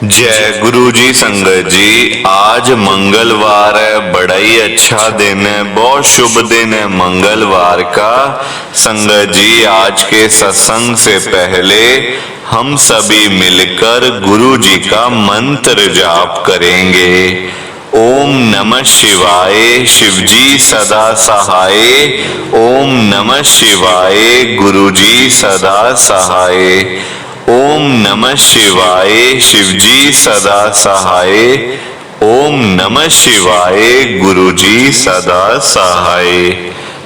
जय गुरु जी। संगत जी, आज मंगलवार है, बड़ा ही अच्छा दिन है, बहुत शुभ दिन है मंगलवार का। संगत जी, आज के सत्संग से पहले हम सभी मिलकर गुरु जी का मंत्र जाप करेंगे। ओम नमः शिवाय, शिव जी सदा सहाय। ओम नमः शिवाय, गुरु जी सदा सहाय। ओम नमः शिवाय, शिव जी सदा सहाय। ओम नमः शिवाय, गुरु जी सदा सहाय।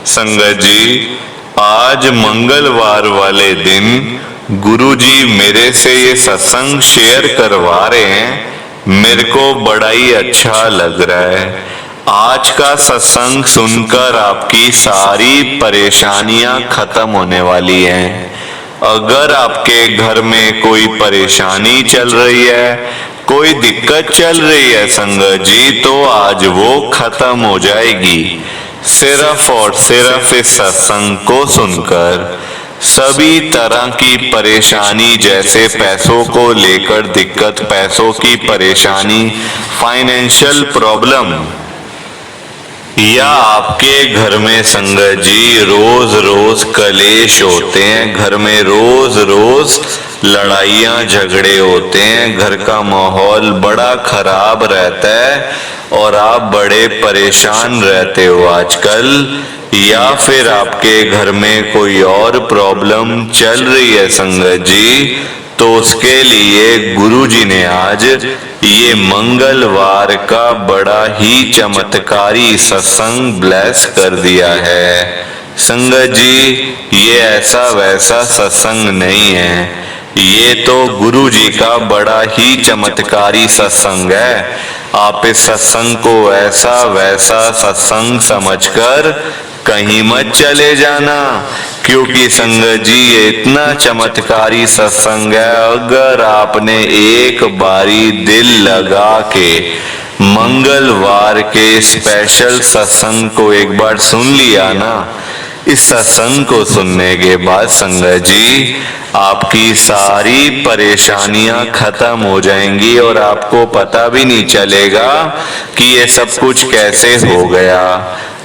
संगत जी, आज मंगलवार वाले दिन गुरु जी मेरे से ये सत्संग शेयर करवा रहे हैं। मेरे को बड़ा ही अच्छा लग रहा है। आज का सत्संग सुनकर आपकी सारी परेशानियां खत्म होने वाली हैं। अगर आपके घर में कोई परेशानी चल रही है, कोई दिक्कत चल रही है संगत जी, तो आज वो खत्म हो जाएगी सिर्फ और सिर्फ इस सत्संग को सुनकर। सभी तरह की परेशानी, जैसे पैसों को लेकर दिक्कत, पैसों की परेशानी, फाइनेंशियल प्रॉब्लम, या आपके घर में संगत जी रोज रोज कलेश होते हैं, घर में रोज रोज लड़ाइयां झगड़े होते हैं, घर का माहौल बड़ा खराब रहता है और आप बड़े परेशान रहते हो आजकल, या फिर आपके घर में कोई और प्रॉब्लम चल रही है संगत जी, तो उसके लिए गुरु जी ने आज ये मंगलवार का बड़ा ही चमत्कारी सत्संग ब्लेस कर दिया है। संगत जी, ये ऐसा वैसा सत्संग नहीं है, ये तो गुरु जी का बड़ा ही चमत्कारी सत्संग है। आप इस सत्संग को ऐसा वैसा सत्संग समझकर कहीं मत चले जाना, क्योंकि संगत जी ये इतना चमत्कारी सत्संग है। अगर आपने एक बारी दिल लगा के मंगलवार के स्पेशल सत्संग को एक बार सुन लिया ना, इस सत्संग को सुनने के बाद संगत जी आपकी सारी परेशानियां खत्म हो जाएंगी और आपको पता भी नहीं चलेगा कि ये सब कुछ कैसे हो गया।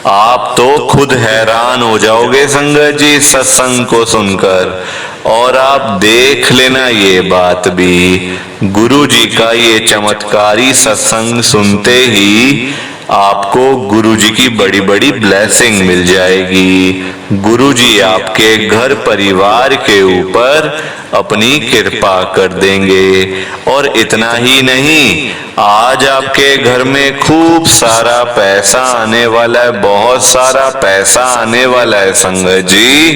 आप तो खुद हैरान हो जाओगे संगत जी सत्संग को सुनकर। और आप देख लेना ये बात भी, गुरु जी का ये चमत्कारी सत्संग सुनते ही आपको गुरु जी की बड़ी बड़ी ब्लेसिंग मिल जाएगी। गुरु जी आपके घर परिवार के ऊपर अपनी कृपा कर देंगे। और इतना ही नहीं, आज आपके घर में खूब सारा पैसा आने वाला है, बहुत सारा पैसा आने वाला है संगत जी,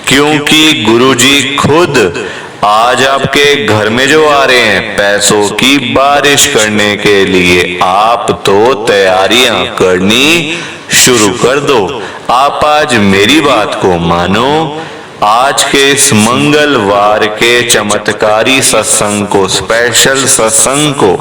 क्योंकि गुरु जी खुद आज आपके घर में जो आ रहे हैं पैसों की बारिश करने के लिए। आप तो तैयारियां करनी शुरू कर दो। आप आज मेरी बात को मानो, आज के इस मंगलवार के चमत्कारी सत्संग को, स्पेशल सत्संग को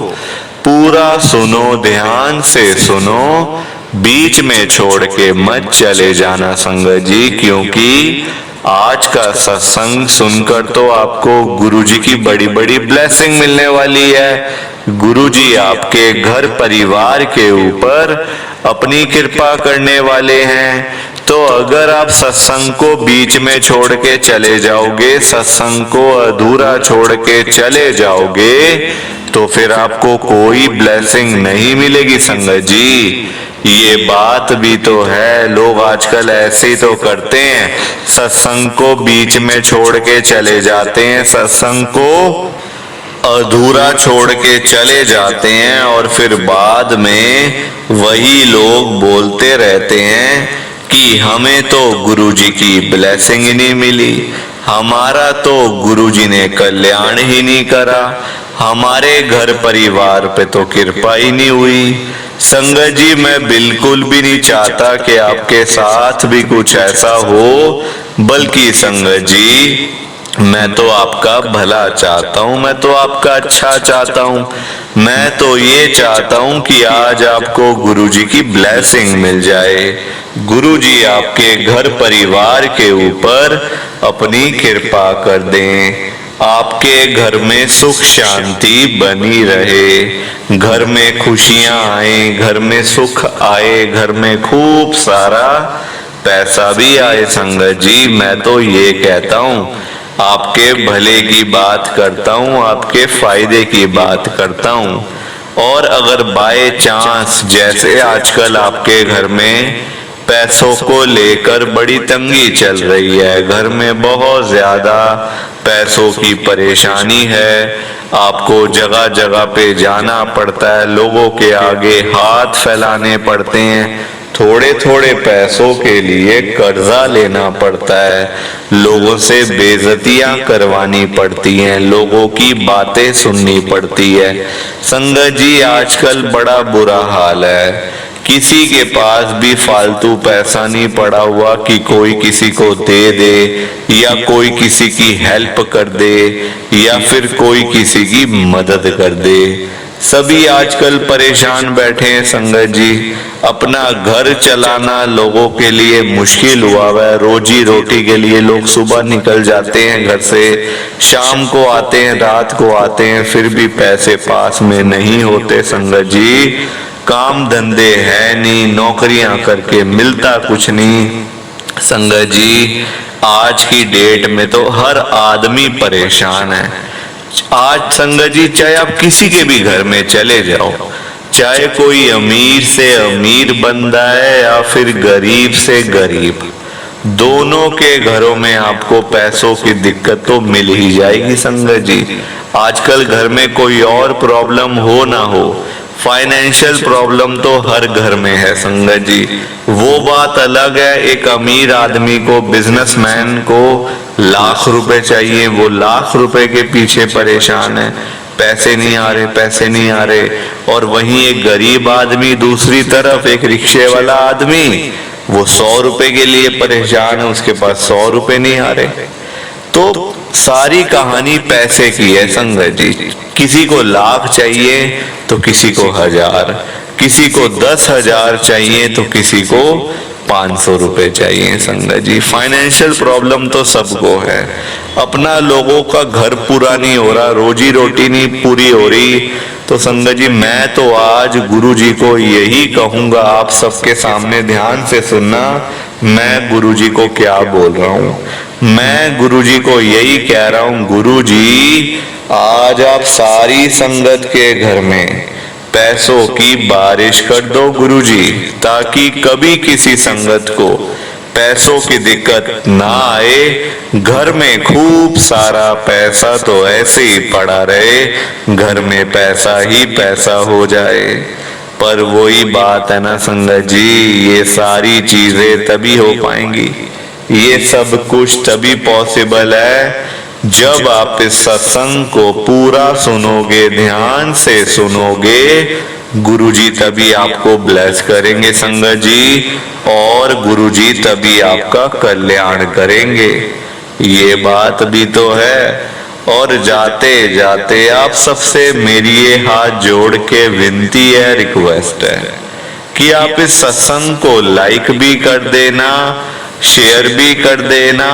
पूरा सुनो, ध्यान से सुनो, बीच में छोड़ के मत चले जाना संगत जी, क्योंकि आज का सत्संग सुनकर तो आपको गुरु जी की बड़ी बड़ी ब्लेसिंग मिलने वाली है। गुरु जी आपके घर परिवार के ऊपर अपनी कृपा करने वाले हैं। तो अगर आप सत्संग को बीच में छोड़ के चले जाओगे, सत्संग को अधूरा छोड़ के चले जाओगे, तो फिर आपको कोई ब्लेसिंग नहीं मिलेगी संगत जी। ये बात भी तो है, लोग आजकल ऐसे ही तो करते हैं, सत्संग को बीच में छोड़ के चले जाते हैं, सत्संग को अधूरा छोड़ के चले जाते हैं और फिर बाद में वही लोग बोलते रहते हैं कि हमें तो गुरु जी की ब्लेसिंग ही नहीं मिली, हमारा तो गुरु जी ने कल्याण ही नहीं करा, हमारे घर परिवार पे तो कृपा ही नहीं हुई। संगत जी, मैं बिल्कुल भी नहीं चाहता कि आपके साथ भी कुछ ऐसा हो, बल्कि संगत जी मैं तो आपका भला चाहता हूँ, मैं तो आपका अच्छा चाहता हूँ। मैं तो ये चाहता हूँ कि आज आपको गुरु जी की ब्लेसिंग मिल जाए, गुरु जी आपके घर परिवार के ऊपर अपनी कृपा कर दें। आपके घर में सुख शांति बनी रहे, घर में खुशियां आए, घर में सुख आए, घर में खूब सारा पैसा भी आए। संगत जी मैं तो ये कहता हूँ, आपके भले की बात करता हूँ, आपके फायदे की बात करता हूँ। और अगर बाय चांस जैसे आजकल आपके घर में पैसों को लेकर बड़ी तंगी चल रही है, घर में बहुत ज्यादा पैसों की परेशानी है, आपको जगह जगह पे जाना पड़ता है, लोगों के आगे हाथ फैलाने पड़ते हैं, थोड़े थोड़े पैसों के लिए कर्जा लेना पड़ता है, लोगों से बेइज्जतियां करवानी पड़ती हैं, लोगों की बातें सुननी पड़ती है। संगत जी आजकल बड़ा बुरा हाल है, किसी के पास भी फालतू पैसा नहीं पड़ा हुआ कि कोई किसी को दे दे या कोई किसी की हेल्प कर दे या फिर कोई किसी की मदद कर दे। सभी आजकल परेशान बैठे हैं संगत जी, अपना घर चलाना लोगों के लिए मुश्किल हुआ है। रोजी रोटी के लिए लोग सुबह निकल जाते हैं घर से, शाम को आते हैं, रात को आते हैं, फिर भी पैसे पास में नहीं होते। संगत जी काम धंधे है नहीं, नौकरियां करके मिलता कुछ नहीं। संगत जी आज की डेट में तो हर आदमी परेशान है। आज संगत जी चाहे आप किसी के भी घर में चले जाओ, चाहे कोई अमीर से अमीर बंदा है या फिर गरीब से गरीब, दोनों के घरों में आपको पैसों की दिक्कत तो मिल ही जाएगी। संगत जी आजकल घर में कोई और प्रॉब्लम हो ना हो, फाइनेंशियल प्रॉब्लम तो हर घर में है। संगत जी वो बात अलग है, एक अमीर आदमी को, बिजनेसमैन को लाख रुपए चाहिए, वो लाख रुपए के पीछे परेशान है, पैसे नहीं आ रहे, पैसे नहीं आ रहे। और वहीं एक गरीब आदमी, दूसरी तरफ एक रिक्शे वाला आदमी, वो 100 रुपए के लिए परेशान है, उसके पास 100 रुपए नहीं आ रहे। तो सारी कहानी पैसे की है संगत जी, किसी को लाख चाहिए तो किसी को 1000, किसी को 10,000 चाहिए तो किसी को 500 रुपए चाहिए। संगत जी फाइनेंशियल प्रॉब्लम तो सबको है, अपना लोगों का घर पूरा नहीं हो रहा, रोजी रोटी नहीं पूरी हो रही। तो संगत जी मैं तो आज गुरु जी को यही कहूंगा, आप सबके सामने ध्यान से सुनना, मैं गुरु जी को क्या बोल रहा हूँ। मैं गुरु जी को यही कह रहा हूँ, गुरु जी आज आप सारी संगत के घर में पैसों की बारिश कर दो गुरु जी, ताकि कभी किसी संगत को पैसों की दिक्कत ना आए, घर में खूब सारा पैसा तो ऐसे ही पड़ा रहे, घर में पैसा ही पैसा हो जाए। पर वही बात है ना संगत जी, ये सारी चीजें तभी हो पाएंगी, ये सब कुछ तभी पॉसिबल है जब आप इस सत्संग को पूरा सुनोगे, ध्यान से सुनोगे। गुरुजी तभी आपको ब्लेस करेंगे संगत जी, और गुरुजी तभी आपका कल्याण करेंगे, ये बात भी तो है। और जाते जाते आप सबसे मेरी ये हाथ जोड़ के विनती है, रिक्वेस्ट है कि आप इस सत्संग को लाइक भी कर देना, शेयर भी कर देना।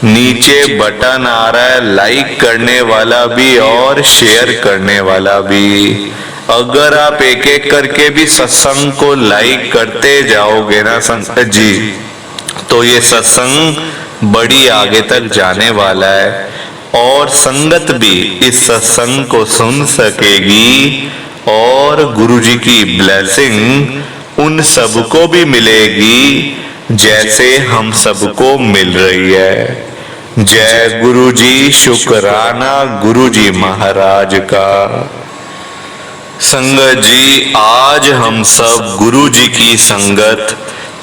नीचे बटन आ रहा है लाइक करने वाला भी और शेयर करने वाला भी। अगर आप एक एक करके भी सत्संग को लाइक करते जाओगे ना संगत जी, तो ये सत्संग बड़ी आगे तक जाने वाला है, और संगत भी इस सत्संग को सुन सकेगी, और गुरुजी की ब्लेसिंग उन सबको भी मिलेगी जैसे हम सबको मिल रही है। जय गुरुजी, शुक्राना गुरुजी महाराज का। संगत जी आज हम सब गुरुजी की संगत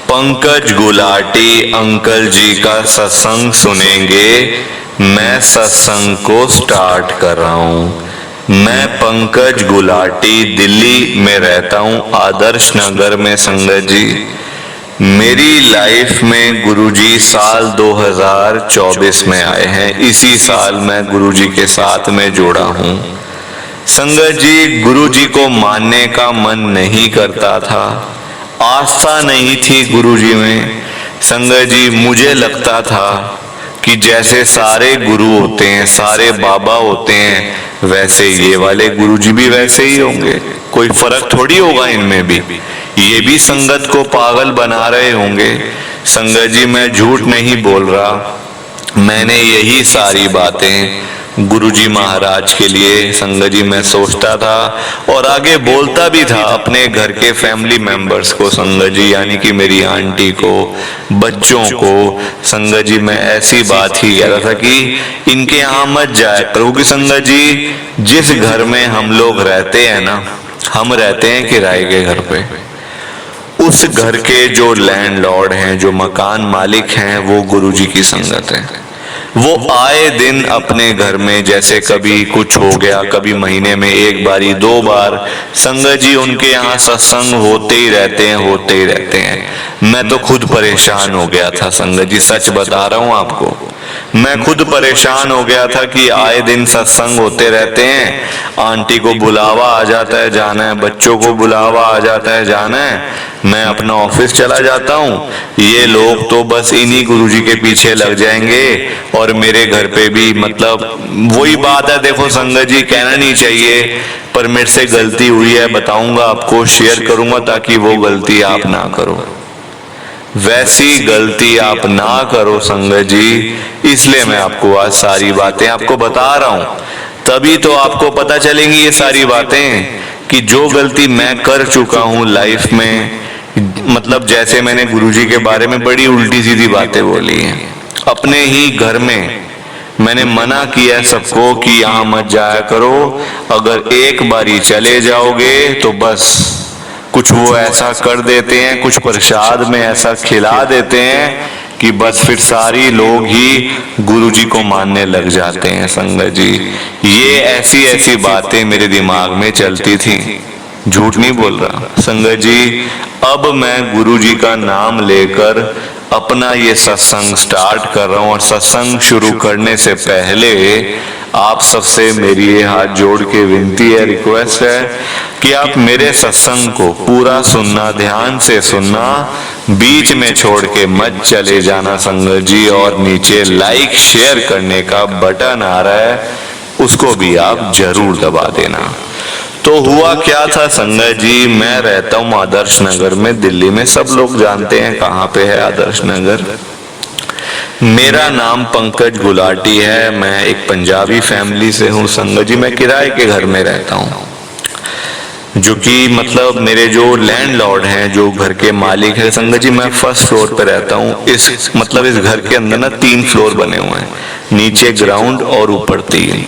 पंकज गुलाटी अंकल जी का सत्संग सुनेंगे। मैं सत्संग को स्टार्ट कर रहा हूँ। मैं पंकज गुलाटी दिल्ली में रहता हूँ, आदर्श नगर में। संगत जी मेरी लाइफ में गुरुजी साल 2024 में आए हैं, इसी साल मैं गुरुजी के साथ में जुड़ा हूँ। संगत जी गुरुजी को मानने का मन नहीं करता था, आस्था नहीं थी गुरुजी में। संगत जी मुझे लगता था कि जैसे सारे गुरु होते हैं, सारे बाबा होते हैं, वैसे ये वाले गुरुजी भी वैसे ही होंगे, कोई फर्क थोड़ी होगा इनमें भी। ये भी संगत को पागल बना रहे होंगे। संगत जी मैं झूठ नहीं बोल रहा, मैंने यही सारी बातें गुरुजी महाराज के लिए संगत जी मैं सोचता था और आगे बोलता भी था अपने घर के फैमिली मेंबर्स को। संगत जी यानी कि मेरी आंटी को, बच्चों को, संगत जी मैं ऐसी बात ही कह रहा था कि इनके यहाँ मत जाए करो। कि संगत जी जिस घर में हम लोग रहते हैं ना, हम रहते हैं किराए के घर पे, उस घर के जो लैंडलॉर्ड हैं, जो मकान मालिक हैं, वो गुरुजी की संगत है। वो आए दिन अपने घर में जैसे कभी कुछ हो गया, कभी महीने में एक बारी दो बार, संगत जी उनके यहाँ सत्संग होते ही रहते हैं, होते ही रहते हैं। मैं तो खुद परेशान हो गया था संगत जी, सच बता रहा हूँ आपको, मैं खुद परेशान हो गया था कि आए दिन सत्संग होते रहते हैं, आंटी को बुलावा आ जाता है जाना है, बच्चों को बुलावा आ जाता है जाना है, मैं अपना ऑफिस चला जाता हूँ, ये लोग तो बस इन्हीं गुरुजी के पीछे लग जाएंगे और मेरे घर पे भी मतलब वही बात है। देखो संगत जी कहना नहीं चाहिए पर मेरे से गलती हुई है, बताऊंगा आपको, शेयर करूंगा ताकि वो गलती आप ना करो, वैसी गलती आप ना करो संगत जी। इसलिए मैं आपको आज सारी बातें आपको बता रहा हूं, तभी तो आपको पता चलेंगी ये सारी बातें कि जो गलती मैं कर चुका हूं लाइफ में, मतलब जैसे मैंने गुरुजी के बारे में बड़ी उल्टी सीधी बातें बोली हैं अपने ही घर में, मैंने मना किया सबको कि यहाँ मत जाया करो, अगर एक बारी चले जाओगे तो बस कुछ वो ऐसा कर देते हैं, कुछ प्रसाद में ऐसा खिला देते हैं कि बस फिर सारी लोग ही गुरुजी को मानने लग जाते हैं। संगत जी ये ऐसी ऐसी बातें मेरे दिमाग में चलती थी, झूठ नहीं बोल रहा संगत जी। अब मैं गुरुजी का नाम लेकर अपना ये सत्संग स्टार्ट कर रहा हूँ और सत्संग शुरू करने से पहले आप सबसे मेरी ये हाथ जोड़ के विनती है, रिक्वेस्ट है कि आप मेरे सत्संग को पूरा सुनना, ध्यान से सुनना, बीच में छोड़ के मत चले जाना संगत जी। और नीचे लाइक शेयर करने का बटन आ रहा है, उसको भी आप जरूर दबा देना। तो हुआ क्या था संगत जी, मैं रहता हूँ आदर्श नगर में, दिल्ली में, सब लोग जानते हैं कहाँ पे है आदर्श नगर। मेरा नाम पंकज गुलाटी है, मैं एक पंजाबी फैमिली से हूँ संगत जी। मैं किराए के घर में रहता हूँ, जो कि मतलब मेरे जो लैंडलॉर्ड हैं, जो घर के मालिक है संगत जी, मैं फर्स्ट फ्लोर पे रहता हूँ। इस मतलब इस घर के अंदर ना 3 फ्लोर बने हुए हैं, नीचे ग्राउंड और ऊपर 3।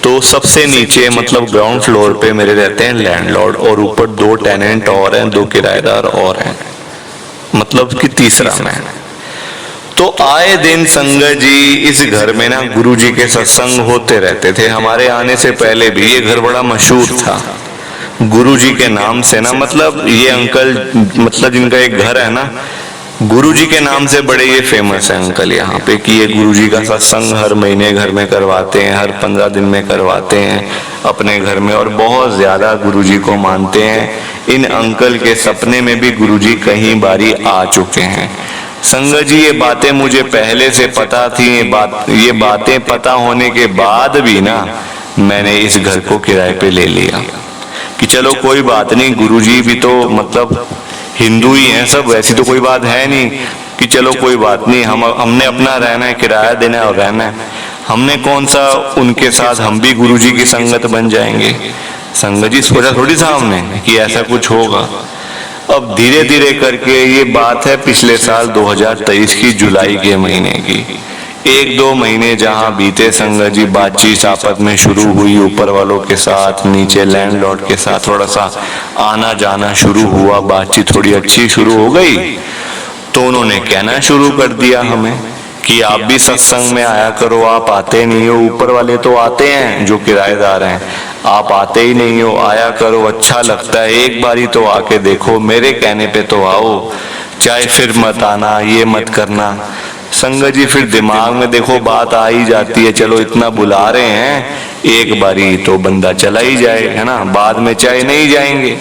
तो सबसे नीचे मतलब ग्राउंड फ्लोर पे मेरे रहते हैं लैंडलॉर्ड और ऊपर 2 टेनेंट और हैं, 2 किराएदार और हैं, मतलब कि तीसरा मैं। तो आए दिन संगत जी इस घर में ना गुरुजी के सत्संग होते रहते थे। हमारे आने से पहले भी ये घर बड़ा मशहूर था गुरुजी के नाम से ना, मतलब ये अंकल मतलब जिनका एक घर है ना, गुरुजी के नाम से बड़े ये फेमस है अंकल यहाँ पे कि ये गुरुजी का सत्संग हर महीने घर में करवाते हैं, हर 15 दिन में करवाते हैं अपने घर में, और बहुत ज्यादा गुरुजी को मानते हैं। इन अंकल के सपने में भी गुरुजी कई बारी आ चुके हैं संगत जी। ये बातें मुझे पहले से पता थी, ये बातें पता होने के बाद भी ना मैंने इस घर को किराए पे ले लिया कि चलो कोई बात नहीं, गुरुजी भी तो मतलब हिंदू ही हैं सब, वैसी तो कोई बात है नहीं कि चलो कोई बात नहीं, हमने अपना रहना है, किराया देना है और रहना है, हमने कौन सा उनके साथ हम भी गुरुजी की संगत बन जाएंगे। संगत जी सोचा थोड़ी था हमने कि ऐसा कुछ होगा। अब धीरे धीरे करके, ये बात है पिछले साल 2023 की जुलाई के महीने की, 1-2 महीने जहां बीते संगत जी, बातचीत आपस में शुरू हुई ऊपर वालों के साथ, नीचे लैंडलॉर्ड के साथ थोड़ा सा आना जाना शुरू हुआ, बातचीत थोड़ी अच्छी शुरू हो गई। तो उन्होंने कहना शुरू कर दिया हमें कि आप भी सत्संग में आया करो, आप आते नहीं हो, ऊपर वाले तो आते हैं जो किराएदार हैं, आप आते ही नहीं हो, आया करो, अच्छा लगता है, एक बारी तो आके देखो, मेरे कहने पे तो आओ, चाहे फिर मत आना, ये मत करना। संगत जी फिर दिमाग में देखो बात आ ही जाती है, चलो इतना बुला रहे हैं, एक बारी तो बंदा चला ही जाए, है ना, बाद में चाहे नहीं जाएंगे,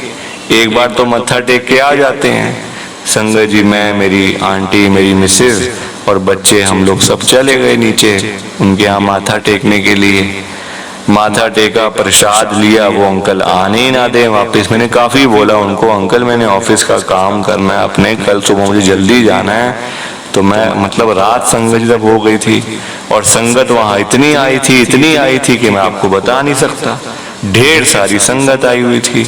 एक बार तो मत्था टेक के आ जाते हैं। संगत जी मैं, मेरी आंटी, मेरी मिसेज और बच्चे हम लोग सब चले गए नीचे उनके यहाँ माथा टेकने के लिए। माथा टेका, प्रसाद लिया, वो अंकल आने ही ना दे वापस। मैंने काफी बोला उनको, अंकल मैंने ऑफिस का काम करना है अपने, कल सुबह मुझे जल्दी जाना है। तो मैं मतलब रात संगत जब हो गई थी और संगत वहां इतनी आई थी कि मैं आपको बता नहीं सकता। ढेर सारी संगत आई हुई थी,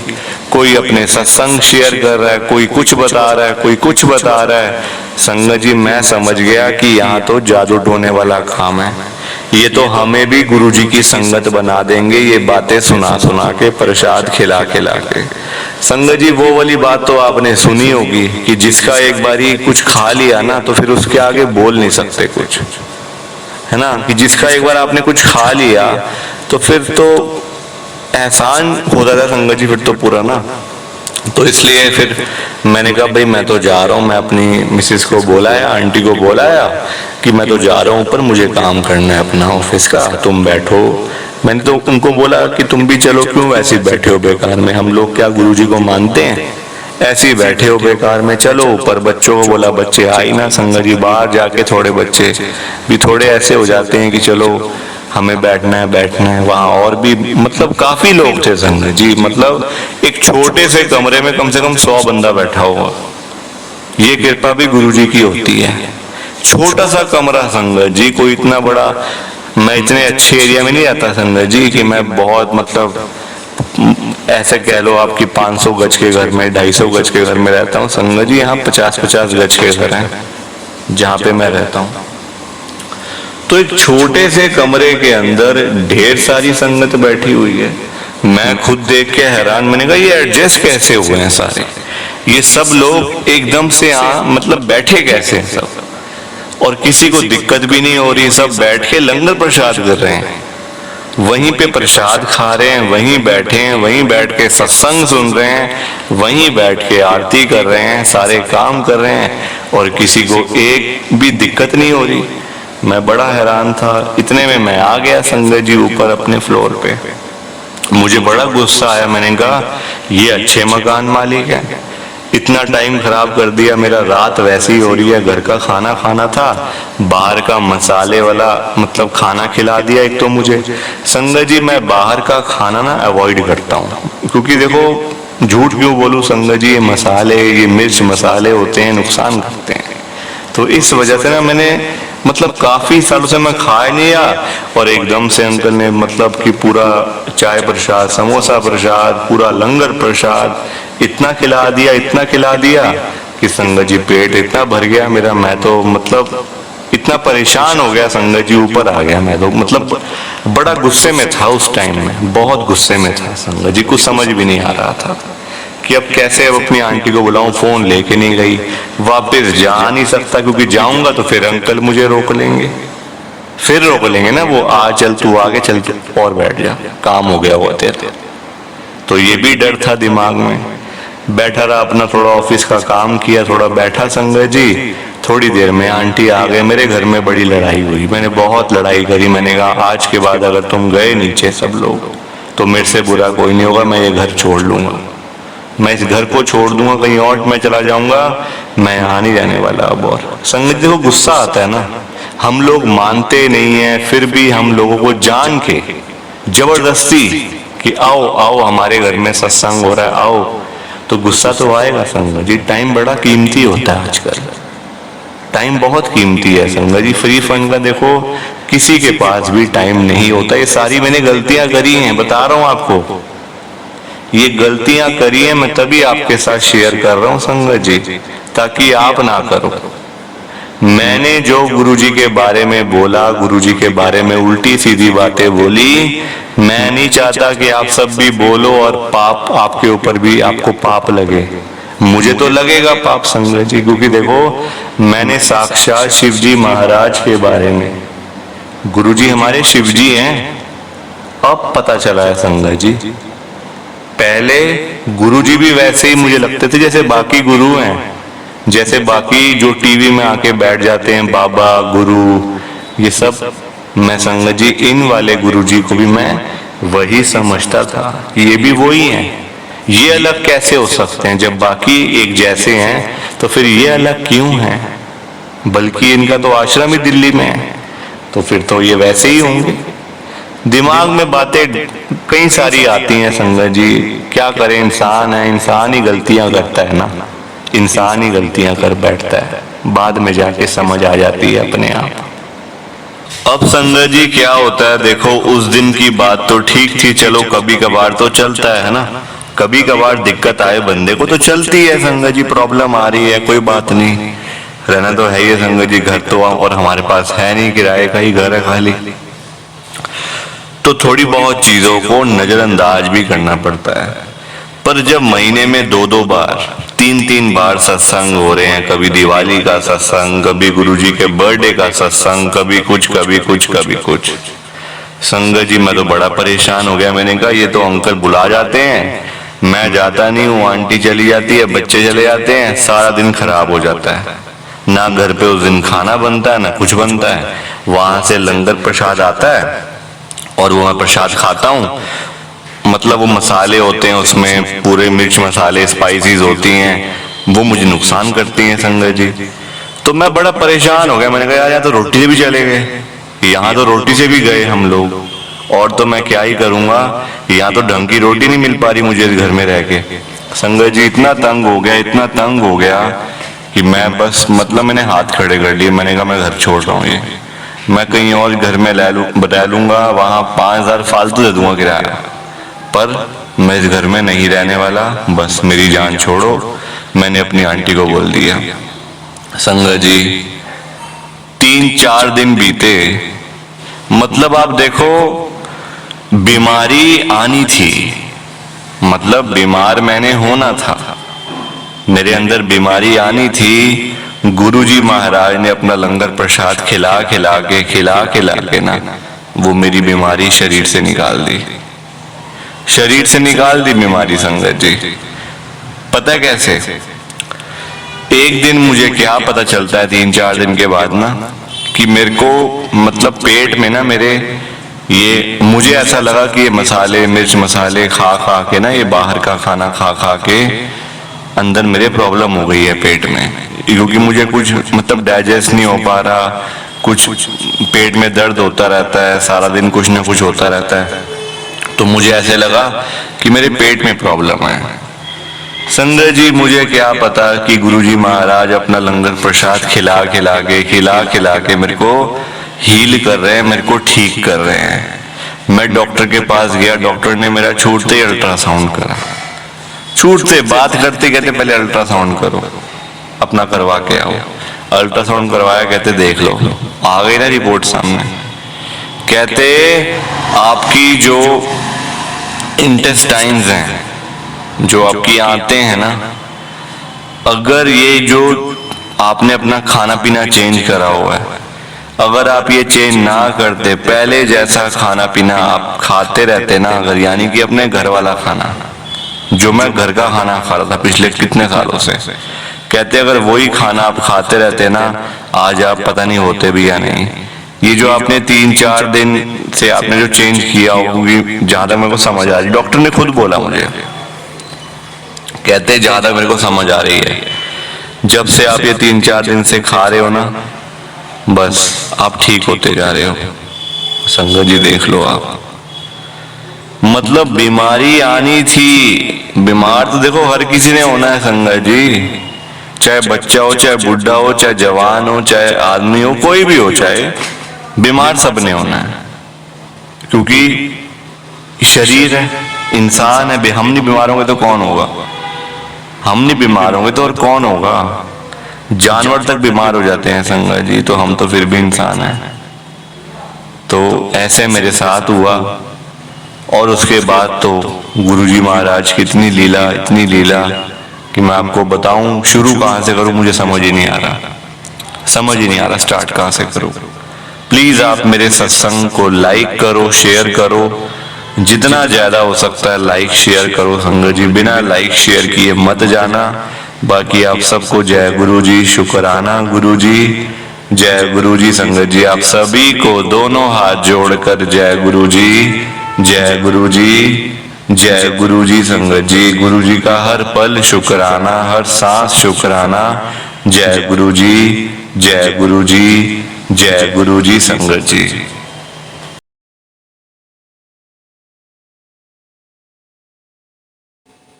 कोई अपने सत्संग शेयर कर रहा है, कोई कुछ बता रहा है, कोई कुछ बता रहा है। संगत जी मैं समझ गया कि यहाँ तो जादू टोने वाला काम है, ये तो हमें भी गुरुजी की संगत बना देंगे, ये बातें सुना सुना के, प्रसाद खिला खिला के। संगत जी वो वाली बात तो आपने सुनी होगी कि जिसका एक बारी कुछ खा लिया ना तो फिर उसके आगे बोल नहीं सकते कुछ, है ना, कि जिसका एक बार आपने कुछ खा लिया तो फिर तो एहसान होता था संगत जी फिर तो पूरा ना। तो इसलिए फिर मैंने कहा भाई मैं तो जा रहा हूँ, मैं अपनी मिसेस को बोलाया, आंटी को बोलाया कि मैं तो जा रहा हूँ ऊपर, मुझे काम करना है अपना ऑफिस का, तुम बैठो। मैंने तो उनको बोला कि तुम भी चलो, क्यों वैसे ही बैठे हो बेकार में, हम लोग क्या गुरुजी को मानते हैं, ऐसे ही बैठे हो बेकार में, चलो ऊपर। बच्चों को बोला, बच्चे आई ना संगत जी, बाहर जाके थोड़े बच्चे भी थोड़े ऐसे हो जाते हैं कि चलो हमें बैठना है वहां। और भी मतलब काफी लोग थे संगत जी, मतलब एक छोटे से कमरे में कम से कम 100 बंदा बैठा हुआ। ये कृपा भी गुरुजी की होती है। छोटा सा कमरा संगत जी, कोई इतना बड़ा, मैं इतने अच्छे एरिया में नहीं रहता संगत जी कि मैं बहुत मतलब ऐसे कह लो आपकी 500 गज के घर में, 250 गज के घर में रहता हूँ संगत जी। यहाँ 50-50 गज के घर हैं जहाँ पे मैं रहता हूँ। तो एक छोटे से कमरे के अंदर ढेर सारी संगत बैठी हुई है। मैं खुद देख के हैरान, मैंने कहा ये एडजस्ट कैसे हुए हैं सारे, ये सब लोग एकदम से मतलब बैठे कैसे सब, और किसी को दिक्कत भी नहीं हो रही, सब बैठ के लंगर प्रसाद कर रहे हैं, वहीं पे प्रसाद खा रहे हैं, वहीं बैठे हैं, वहीं बैठ के सत्संग सुन रहे हैं, वहीं बैठ के आरती कर रहे हैं, सारे काम कर रहे हैं, और किसी को एक भी दिक्कत नहीं हो रही। मैं बड़ा हैरान था। इतने में मैं आ गया संगत जी ऊपर अपने फ्लोर पे। मुझे बड़ा गुस्सा आया, मैंने कहा ये अच्छे मकान मालिक हैं, इतना टाइम खराब कर दिया मेरा, रात वैसी हो रही है, घर का खाना खाना था, बाहर का मसाले वाला मतलब खाना खिला दिया। एक तो मुझे संगत जी मैं बाहर का खाना ना अवॉइड करता हूँ, क्योंकि देखो झूठ क्यों बोलूं संगत जी, ये मसाले, ये मिर्च मसाले होते हैं, नुकसान करते हैं। तो इस वजह से ना मैंने मतलब काफी सालों से मैं खा नहीं रहा, और एकदम से अंकल ने मतलब कि पूरा चाय प्रसाद, समोसा प्रसाद, पूरा लंगर प्रसाद इतना खिला दिया कि संगत जी पेट इतना भर गया मेरा, मैं तो मतलब इतना परेशान हो गया संगत जी, ऊपर आ गया मैं तो, मतलब बड़ा गुस्से में था उस टाइम में, बहुत गुस्से में था संगत जी, कुछ समझ भी नहीं आ रहा था कि अब कैसे अब अपनी आंटी को बुलाऊं, फोन लेके नहीं गई, वापस जा नहीं सकता क्योंकि जाऊंगा तो फिर अंकल मुझे रोक लेंगे, फिर रोक लेंगे ना वो, आ चल तू आगे चल और बैठ जा, काम हो गया वो तेरा। तो ये भी डर था दिमाग में। बैठा रहा अपना, थोड़ा ऑफिस का काम किया, थोड़ा बैठा संगत जी। थोड़ी देर में आंटी आ गए, मेरे घर में बड़ी लड़ाई हुई, मैंने बहुत लड़ाई करी। मैंने कहा आज के बाद अगर तुम गए नीचे सब लोग तो मेरे से बुरा कोई नहीं होगा, मैं ये घर छोड़ लूंगा, मैं इस घर को छोड़ दूंगा, कहीं और मैं चला जाऊंगा, मैं यहाँ नहीं रहने वाला अब। और संगत जी को गुस्सा आता है ना, हम लोग मानते नहीं है, फिर भी हम लोगों को जान के जबरदस्ती कि आओ आओ हमारे घर में सत्संग हो रहा है आओ, तो गुस्सा तो आएगा संगत जी। टाइम बड़ा कीमती होता है आजकल, टाइम बहुत कीमती है संगत जी। फ्री फंड का देखो किसी के पास भी टाइम नहीं होता। ये सारी मैंने गलतियां करी हैं, बता रहा हूं आपको, ये गलतियां करी है, मैं तभी आपके साथ शेयर कर रहा हूं संगत जी, ताकि आप ना करो। मैंने जो गुरुजी के बारे में बोला, गुरुजी के बारे में उल्टी सीधी बातें बोली, मैं नहीं चाहता कि आप सब भी बोलो और पाप आपके ऊपर भी आपको पाप लगे। मुझे तो लगेगा पाप संगत जी, क्योंकि देखो मैंने साक्षात शिव जी महाराज के बारे में, गुरुजी हमारे शिव जी हैं, अब पता चला है संगत जी। पहले गुरुजी भी वैसे ही मुझे लगते थे जैसे बाकी गुरु हैं, जैसे बाकी जो टीवी में आके बैठ जाते हैं बाबा गुरु ये सब। मैं संगत जी इन वाले गुरुजी को भी मैं वही समझता था, ये भी वही हैं, ये अलग कैसे हो सकते हैं जब बाकी एक जैसे हैं, तो फिर ये अलग क्यों हैं? बल्कि इनका तो आश्रम ही दिल्ली में है, तो फिर तो ये वैसे ही होंगे। दिमाग में बातें कई सारी आती हैं संगत जी, क्या करें, इंसान है, इंसान ही गलतियां करता है ना, इंसान ही गलतियां कर बैठता है, बाद में जाके समझ आ जाती है अपने आप। अब संगत जी क्या होता है, देखो उस दिन की बात तो ठीक थी, चलो कभी कभार तो चलता है ना, कभी कभार दिक्कत आए बंदे को तो चलती है संगत जी, प्रॉब्लम आ रही है, कोई बात नहीं, रहना तो है ही संगत जी, घर तो और हमारे पास है नहीं, किराए का ही घर है खाली, तो थोड़ी बहुत चीजों को नजरअंदाज भी करना पड़ता है। पर जब महीने में 2-2 बार 3-3 बार सत्संग हो रहे हैं, कभी दिवाली का सत्संग, कभी गुरुजी के बर्थडे का सत्संग, कभी कुछ कभी कुछ कभी कुछ, संगत जी मैं तो बड़ा परेशान हो गया। मैंने कहा ये तो अंकल बुला जाते हैं, मैं जाता नहीं हूँ, आंटी चली जाती है, बच्चे चले जाते हैं, सारा दिन खराब हो जाता है, ना घर पे उस दिन खाना बनता है ना कुछ बनता है, वहां से लंगर प्रसाद आता है और वो मैं प्रसाद खाता हूँ, मतलब वो मसाले होते हैं उसमें, पूरे मिर्च मसाले स्पाइसीज होती हैं, वो मुझे नुकसान करती हैं संगत जी। तो मैं बड़ा परेशान हो गया, मैंने कहा यार यहाँ तो रोटी से भी चले गए, यहाँ तो रोटी से भी गए हम लोग, और तो मैं क्या ही करूँगा, यहाँ तो ढंग की रोटी नहीं मिल पा रही मुझे घर में रह के। संगत जी इतना तंग हो गया, इतना तंग हो गया कि मैं बस मतलब मैंने हाथ खड़े कर लिए, मैंने कहा मैं घर छोड़ रहा हूँ, ये मैं कहीं और घर में बता लूंगा, वहाँ 5,000 फालतू दे दूंगा किराया, पर मैं इस घर में नहीं रहने वाला, बस मेरी जान छोड़ो। मैंने अपनी आंटी को बोल दिया। संगत जी 3-4 दिन बीते, मतलब आप देखो बीमारी आनी थी, मतलब बीमार मैंने होना था, मेरे अंदर बीमारी आनी थी। गुरुजी महाराज ने अपना लंगर प्रसाद खिला खिला के ना वो मेरी बीमारी शरीर से निकाल दी, शरीर से निकाल दी बीमारी संगत जी। पता है कैसे? एक दिन मुझे क्या पता चलता है 3-4 दिन के बाद ना, कि मेरे को मतलब पेट में ना मेरे ये, मुझे ऐसा लगा कि ये मसाले मिर्च मसाले खा खा के ना, ये बाहर का खाना खा खा के अंदर मेरे प्रॉब्लम हो गई है पेट में, क्योंकि मुझे कुछ मतलब डाइजेस्ट नहीं हो पा रहा, कुछ पेट में दर्द होता रहता है, सारा दिन कुछ ना कुछ होता रहता है, तो मुझे ऐसे लगा कि मेरे पेट में प्रॉब्लम है। संगत जी मुझे क्या पता कि गुरुजी महाराज अपना लंगर प्रसाद खिला खिला के मेरे को हील कर रहे हैं, मेरे को ठीक कर रहे हैं। मैं डॉक्टर के पास गया, डॉक्टर ने मेरा छूटते ही अल्ट्रासाउंड करा, छूटते बात करते कहते पहले अल्ट्रासाउंड करो, अपना करवा के आओ। अल्ट्रासाउंड करवाया, कहते देख लो, आ गई ना रिपोर्ट सामने, कहते आपकी जो इंटेस्टाइन्स हैं, जो आपकी आंतें हैं ना, अगर ये जो आपने अपना खाना पीना चेंज करा हुआ है, अगर आप ये चेंज ना करते, पहले जैसा खाना पीना आप खाते रहते ना, अगर यानी कि अपने घर वाला खाना, जो मैं घर का खाना खा रहा था पिछले कितने सालों से, कहते अगर वही खाना आप खाते रहते ना, आज आप पता नहीं होते भी या नहीं। ये जो आपने 3-4 दिन से आपने जो चेंज किया होगी, जहां तक मेरे को समझ आ रही, डॉक्टर ने खुद बोला मुझे, कहते जहां तक मेरे को समझ आ रही है, जब से आप ये 3-4 दिन से खा रहे हो ना, बस आप ठीक होते जा रहे हो। संगत जी देख लो आप, मतलब बीमारी आनी थी, बीमार तो देखो हर किसी ने होना है संगत जी, चाहे बच्चा हो, चाहे बुढ़ा हो, चाहे जवान हो, चाहे आदमी हो, कोई भी हो, चाहे बीमार सबने होना है, क्योंकि शरीर है, इंसान है। हम नहीं बीमार होंगे तो कौन होगा, हम नहीं बीमार होंगे तो और कौन होगा, जानवर तक बीमार हो जाते हैं संगत जी, तो हम तो फिर भी इंसान हैं। तो ऐसे मेरे साथ हुआ, और उसके बाद तो गुरुजी महाराज की इतनी लीला कि मैं आपको बताऊं, शुरू कहाँ से करूं मुझे समझ ही नहीं आ रहा, स्टार्ट कहाँ से करूं। प्लीज आप मेरे सत्संग को लाइक करो, शेयर करो, जितना ज्यादा हो सकता है लाइक शेयर करो संगत जी, बिना लाइक शेयर किए मत जाना। बाकी आप सबको जय गुरु जी, शुक्राना गुरु जी, जय गुरु जी। संगत जी आप सभी को दोनों हाथ जोड़कर जय गुरु जी, जय गुरु जी, जय गुरु जी। संगत जी गुरु जी का हर पल शुक्राना, हर सांस शुक्राना। जय गुरु जी, जय गुरु जी, जय गुरु जी संगत जी।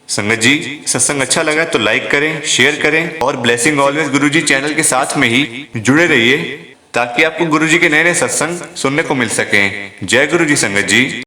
संगत जी, सत्संग अच्छा लगा तो लाइक करें, शेयर करें और ब्लेसिंग ऑलवेज गुरुजी चैनल के साथ में ही जुड़े रहिए ताकि आपको गुरुजी के नए नए सत्संग सुनने को मिल सकें। जय गुरु जी संगत जी।